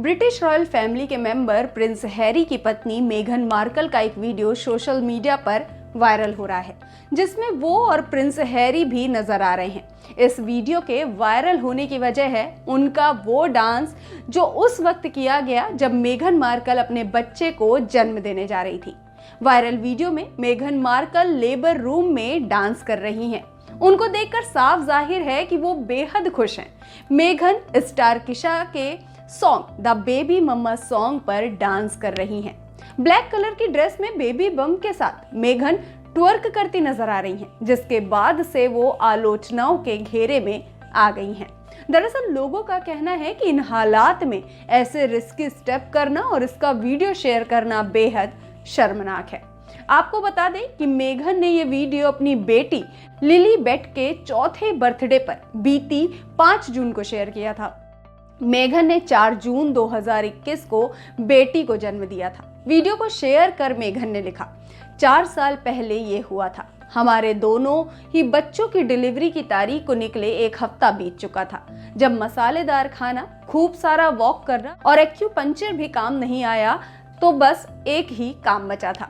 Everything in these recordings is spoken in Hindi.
ब्रिटिश रॉयल फैमिली के मेंबर प्रिंस हैरी की पत्नी मेघन मार्कल का एक वीडियो सोशल मीडिया पर वायरल हो रहा है, जिसमें वो और प्रिंस हैरी भी नजर आ रहे हैं। इस वीडियो के वायरल होने की वजह है उनका वो डांस जो उस वक्त किया गया जब मेघन मार्कल अपने बच्चे को जन्म देने जा रही थी। वायरल वीडियो में मेघन मार्कल लेबर रूम में डांस कर रही हैं। उनको देखकर साफ जाहिर है कि वो बेहद खुश हैं। मेघन स्टार किशा के song the baby mamma song पर डांस कर रही हैं। ब्लैक कलर की ड्रेस में बेबी बम्प के साथ मेघन ट्वर्क करती नजर आ रही हैं, जिसके बाद से वो आलोचनाओं के घेरे में आ गई हैं। दरअसल लोगों का कहना है कि इन हालात में ऐसे रिस्की स्टेप करना और इसका वीडियो शेयर करना बेहद शर्मनाक है। आपको बता दें कि मेघन ने ये वीडियो अपनी बेटी लिलीबेट के चौथे बर्थडे पर बीती 5 जून को शेयर किया था। मेघन ने 4 जून 2021 को बेटी को जन्म दिया था। वीडियो को शेयर कर मेघन ने लिखा, 4 साल पहले ये हुआ था। हमारे दोनों ही बच्चों की डिलीवरी की तारीख को निकले 1 हफ्ता बीत चुका था। जब मसालेदार खाना, खूब सारा वॉक करना और एक्यूपंक्चर भी काम नहीं आया तो बस एक ही काम बचा था,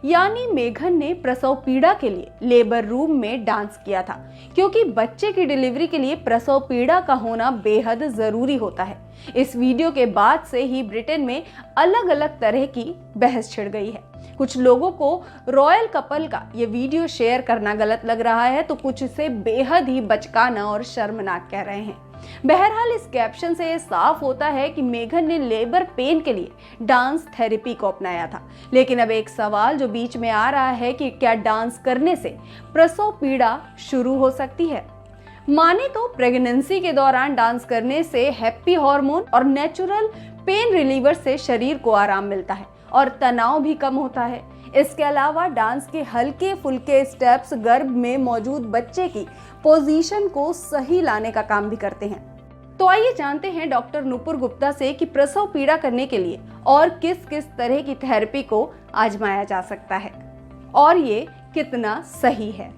यानी मेघन ने प्रसव पीड़ा के लिए लेबर रूम में डांस किया था, क्योंकि बच्चे की डिलीवरी के लिए प्रसव पीड़ा का होना बेहद जरूरी होता है। इस वीडियो के बाद से ही ब्रिटेन में अलग अलग तरह की बहस छिड़ गई है। कुछ लोगों को रॉयल कपल का ये वीडियो शेयर करना गलत लग रहा है, तो कुछ इसे बेहद ही बचकाना और शर्मनाक कह रहे हैं। बहरहाल इस कैप्शन से ये साफ होता है कि मेघन ने लेबर पेन के लिए डांस थेरेपी को अपनाया था। लेकिन अब एक सवाल जो बीच में आ रहा है कि क्या डांस करने से प्रसव पीड़ा शुरू हो सकती है? माने तो प्रेगनेंसी के दौरान डांस करने से हैप्पी हार्मोन और नेचुरल पेन रिलीवर से शरीर को आराम मिलता है और तनाव भी कम होता है। इसके अलावा डांस के हल्के फुल्के स्टेप्स गर्भ में मौजूद बच्चे की पोजीशन को सही लाने का काम भी करते हैं। तो आइए जानते हैं डॉक्टर नुपुर गुप्ता से कि प्रसव पीड़ा करने के लिए और किस किस तरह की थेरेपी को आजमाया जा सकता है और ये कितना सही है।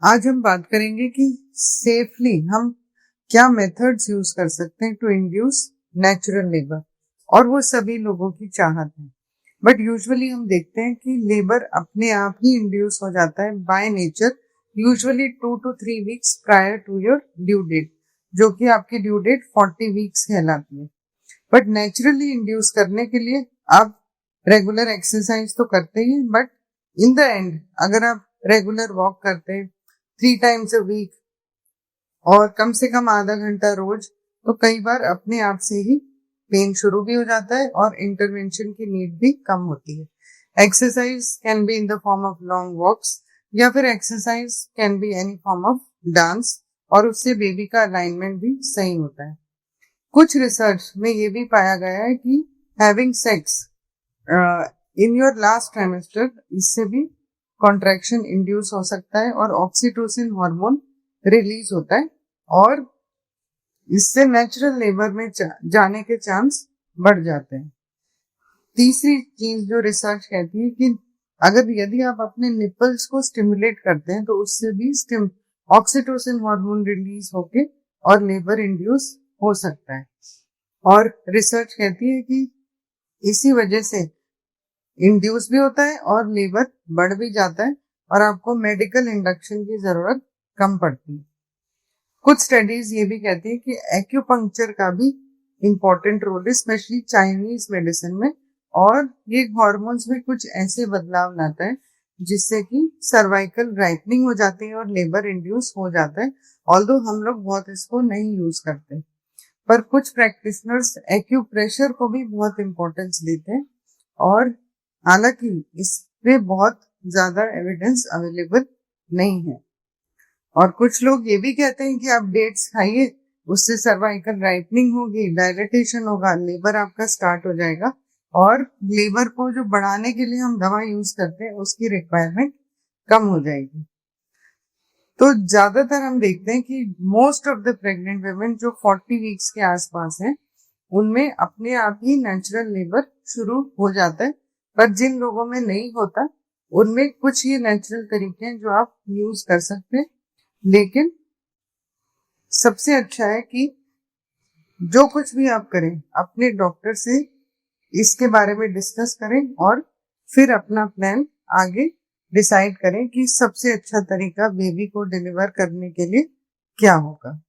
आज हम बात करेंगे कि सेफली हम क्या मेथड्स यूज कर सकते हैं टू इंड्यूस नेचुरल लेबर, और वो सभी लोगों की चाहत है। बट यूजुअली हम देखते हैं कि लेबर अपने आप ही इंड्यूस हो जाता है by nature, usually 2 to 3 weeks prior to your due date, जो कि आपकी ड्यू डेट 40 वीक्स कहलाती है। बट नेचुरली इंड्यूस करने के लिए आप रेगुलर एक्सरसाइज तो करते ही, बट इन द एंड अगर आप रेगुलर वॉक करते हैं 3 times a week और कम से कम आधा घंटा रोज, तो कई बार अपने आप से ही पेन शुरू भी हो जाता है और इंटरवेंशन की नीड भी कम होती है। Exercise can be in the form of long walks, या फिर exercise can be any form of dance, और उससे बेबी का अलाइनमेंट भी सही होता है। कुछ रिसर्च में ये भी पाया गया है कि having sex in your last trimester, इससे भी कॉन्ट्रैक्शन इंड्यूस हो सकता है और ऑक्सीटोसिन हार्मोन रिलीज होता है, और इससे नेचुरल लेबर में जाने के चांस बढ़ जाते हैं। तीसरी चीज जो रिसर्च कहती है कि यदि आप अपने निपल्स को स्टिमुलेट करते हैं तो उससे भी ऑक्सीटोसिन हार्मोन रिलीज होके और लेबर इंड्यूस हो सकता है। और रिसर्च कहती है कि इसी वजह से इंड्यूस भी होता है और लेबर बढ़ भी जाता है और आपको मेडिकल इंडक्शन की जरूरत कम पड़ती है। कुछ स्टडीज ये भी कहती है कि एक्यूपंक्चर का भी इम्पोर्टेंट रोल है, स्पेशली चाइनीज मेडिसिन में, और ये हार्मोन्स में कुछ ऐसे बदलाव लाता है जिससे कि सर्वाइकल राइपनिंग हो जाती है और लेबर इंड्यूस हो जाता है। ऑल्दो हम लोग बहुत इसको नहीं यूज करते, पर कुछ प्रैक्टिशनर्स एक्यूप्रेशर को भी बहुत इंपॉर्टेंस देते हैं, और हालांकि इस पे बहुत ज्यादा एविडेंस अवेलेबल नहीं है। और कुछ लोग ये भी कहते हैं कि आप डेट्स खाइए, उससे सर्वाइकल राइपनिंग होगी, डायलेटेशन होगा, लेबर आपका स्टार्ट हो जाएगा, और लेबर को जो बढ़ाने के लिए हम दवा यूज करते हैं उसकी रिक्वायरमेंट कम हो जाएगी। तो ज्यादातर हम देखते हैं कि most of the pregnant women जो 40 वीक्स के आसपास हैं, उनमें अपने आप ही नेचुरल लेबर शुरू हो जाता है। पर जिन लोगों में नहीं होता, उनमें कुछ ये नेचुरल तरीके हैं जो आप यूज कर सकते हैं। लेकिन सबसे अच्छा है कि जो कुछ भी आप करें अपने डॉक्टर से इसके बारे में डिस्कस करें और फिर अपना प्लान आगे डिसाइड करें कि सबसे अच्छा तरीका बेबी को डिलीवर करने के लिए क्या होगा।